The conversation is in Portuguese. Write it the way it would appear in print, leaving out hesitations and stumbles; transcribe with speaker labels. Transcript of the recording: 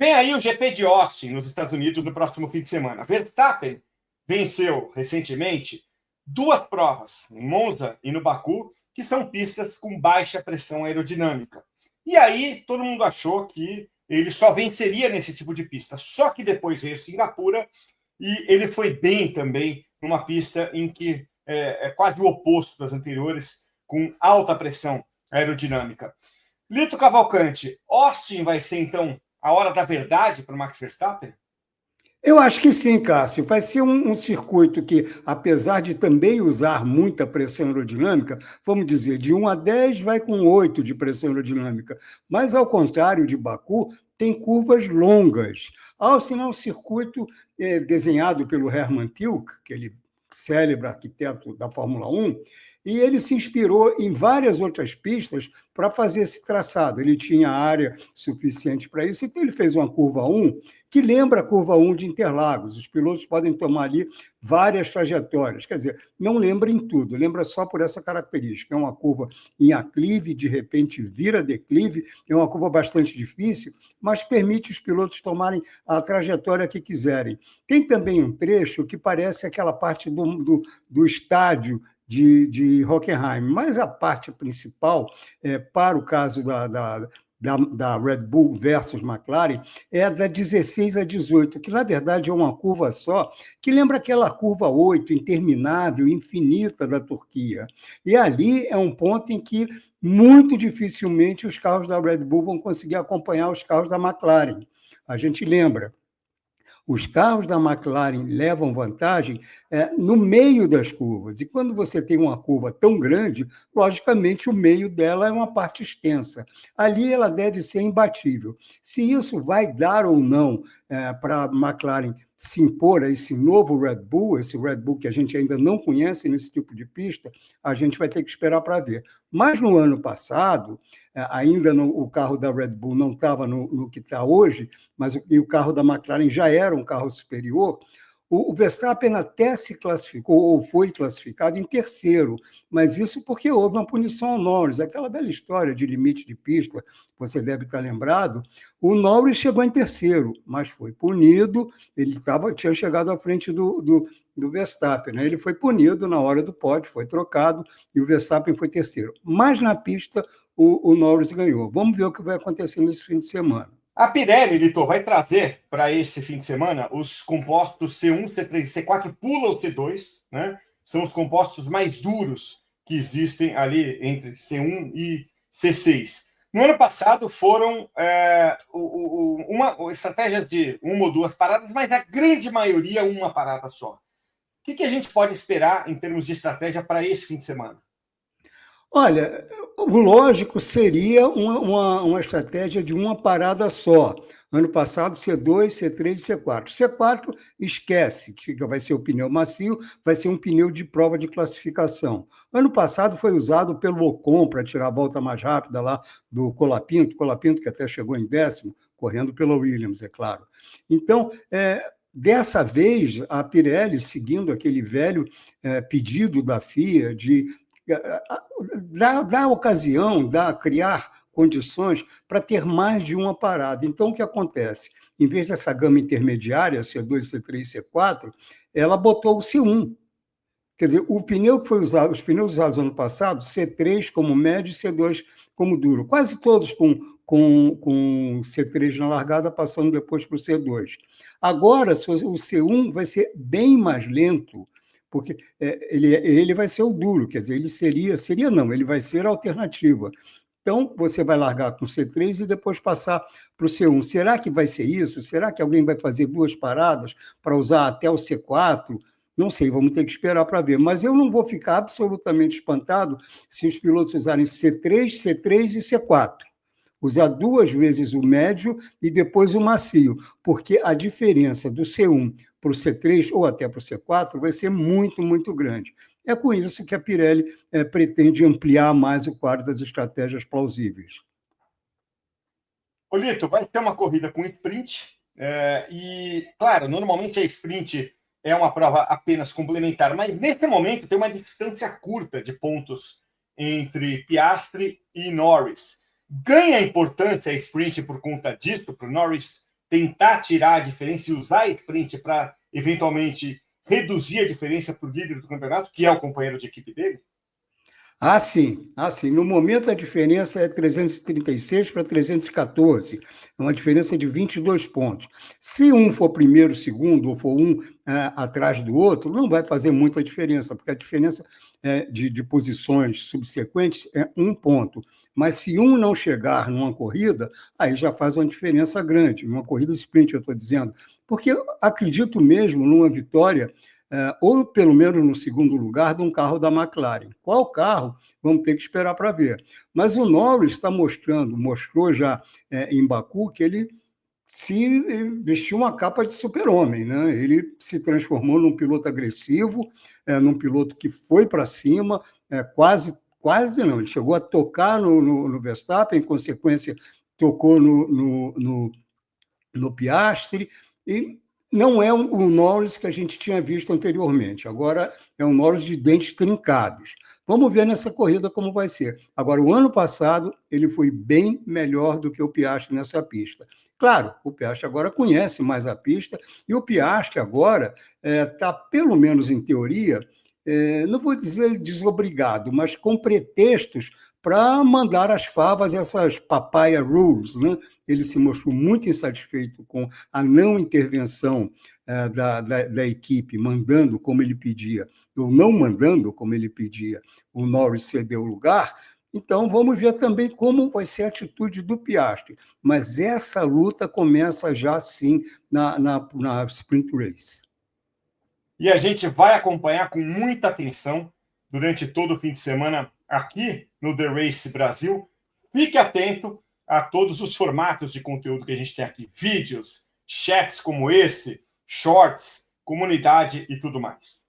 Speaker 1: Vem aí o GP de Austin, nos Estados Unidos, no próximo fim de semana. Verstappen venceu recentemente 2 provas, em Monza e no Baku, que são pistas com baixa pressão aerodinâmica. E aí todo mundo achou que ele só venceria nesse tipo de pista. Só que depois veio Singapura e ele foi bem também numa pista em que é quase o oposto das anteriores, com alta pressão aerodinâmica. Lito Cavalcante, Austin vai ser, então, a hora da verdade para o Max Verstappen?
Speaker 2: Eu acho que sim, Cássio. Vai ser um circuito que, apesar de também usar muita pressão aerodinâmica, vamos dizer, de 1 a 10 vai com 8 de pressão aerodinâmica. Mas, ao contrário de Baku, tem curvas longas. Austin é um circuito desenhado pelo Hermann Tilke, aquele célebre arquiteto da Fórmula 1, e ele se inspirou em várias outras pistas para fazer esse traçado. Ele tinha área suficiente para isso, então ele fez uma curva 1 que lembra a curva 1 de Interlagos. Os pilotos podem tomar ali várias trajetórias, quer dizer, não lembra em tudo, lembra só por essa característica. É uma curva em aclive, de repente vira declive, é uma curva bastante difícil, mas permite os pilotos tomarem a trajetória que quiserem. Tem também um trecho que parece aquela parte do estádio de Hockenheim, mas a parte principal, para o caso da Red Bull versus McLaren, é da 16 a 18, que na verdade é uma curva só, que lembra aquela curva 8, interminável, infinita da Turquia. E ali é um ponto em que muito dificilmente os carros da Red Bull vão conseguir acompanhar os carros da McLaren. A gente lembra. Os carros da McLaren levam vantagem no meio das curvas. E quando você tem uma curva tão grande, logicamente o meio dela é uma parte extensa. Ali ela deve ser imbatível. Se isso vai dar ou não para a McLaren se impor a esse novo Red Bull, esse Red Bull que a gente ainda não conhece nesse tipo de pista, a gente vai ter que esperar para ver. Mas no ano passado, ainda o carro da Red Bull não estava no que está hoje, mas o carro da McLaren já era um carro superior, o Verstappen até se classificou, ou foi classificado em terceiro, mas isso porque houve uma punição ao Norris, aquela bela história de limite de pista, você deve estar lembrado. O Norris chegou em terceiro, mas foi punido, ele tinha chegado à frente do Verstappen, né? Ele foi punido na hora do pódio, foi trocado, e o Verstappen foi terceiro. Mas na pista, o Norris ganhou. Vamos ver o que vai acontecer nesse fim de semana.
Speaker 1: A Pirelli, Litor, vai trazer para esse fim de semana os compostos C1, C3 e C4, pula o C2, né? São os compostos mais duros que existem ali entre C1 e C6. No ano passado foram estratégias de 1 ou 2 paradas, mas a grande maioria uma parada só. O que a gente pode esperar em termos de estratégia para esse fim de semana?
Speaker 2: Olha, o lógico seria uma estratégia de uma parada só. Ano passado, C2, C3 e C4. C4, esquece, que vai ser o pneu macio, vai ser um pneu de prova de classificação. Ano passado foi usado pelo Ocon para tirar a volta mais rápida lá do Colapinto que até chegou em 10º, correndo pela Williams, é claro. Então, dessa vez, a Pirelli, seguindo aquele velho pedido da FIA de dar ocasião, criar condições para ter mais de uma parada. Então, o que acontece? Em vez dessa gama intermediária, C2, C3, C4, ela botou o C1. Quer dizer, o pneu que foi usado, os pneus usados no ano passado, C3 como médio e C2 como duro. Quase todos com C3 na largada, passando depois para o C2. Agora, o C1 vai ser bem mais lento, porque ele vai ser o duro, quer dizer, ele vai ser a alternativa. Então, você vai largar com o C3 e depois passar para o C1. Será que vai ser isso? Será que alguém vai fazer 2 paradas para usar até o C4? Não sei, vamos ter que esperar para ver. Mas eu não vou ficar absolutamente espantado se os pilotos usarem C3, C3 e C4. Usar 2 vezes o médio e depois o macio, porque a diferença do C1 para o C3 ou até para o C4 vai ser muito, muito grande. É com isso que a Pirelli pretende ampliar mais o quadro das estratégias plausíveis.
Speaker 1: Olito, vai ter uma corrida com sprint, e, claro, normalmente a sprint é uma prova apenas complementar, mas nesse momento tem uma distância curta de pontos entre Piastri e Norris. Ganha importância a sprint por conta disso para o Norris tentar tirar a diferença e usar a sprint para, eventualmente, reduzir a diferença para o líder do campeonato, que é o companheiro de equipe dele?
Speaker 2: Ah, sim. Ah, sim. No momento, a diferença é 336 para 314. É uma diferença de 22 pontos. Se um for primeiro, segundo, ou for um atrás do outro, não vai fazer muita diferença, porque a diferença de posições subsequentes é um ponto. Mas se um não chegar numa corrida, aí já faz uma diferença grande. Numa corrida sprint, eu estou dizendo. Porque eu acredito mesmo numa vitória ou pelo menos no segundo lugar, de um carro da McLaren. Qual carro? Vamos ter que esperar para ver. Mas o Norris está mostrou já em Baku que ele se vestiu uma capa de super-homem, né? Ele se transformou num piloto agressivo, num piloto que foi para cima, quase não, ele chegou a tocar no Verstappen, em consequência, tocou no Piastri, e não é o Norris que a gente tinha visto anteriormente. Agora é um Norris de dentes trincados. Vamos ver nessa corrida como vai ser. Agora, o ano passado, ele foi bem melhor do que o Piastri nessa pista. Claro, o Piastri agora conhece mais a pista, e o Piastri agora está, pelo menos em teoria, não vou dizer desobrigado, mas com pretextos para mandar as favas, essas papaya rules, né? Ele se mostrou muito insatisfeito com a não intervenção da equipe, mandando como ele pedia, ou não mandando como ele pedia, o Norris cedeu o lugar. Então, vamos ver também como vai ser a atitude do Piastri. Mas essa luta começa já, sim, na Sprint Race.
Speaker 1: E a gente vai acompanhar com muita atenção durante todo o fim de semana aqui no The Race Brasil. Fique atento a todos os formatos de conteúdo que a gente tem aqui: vídeos, chats como esse, shorts, comunidade e tudo mais.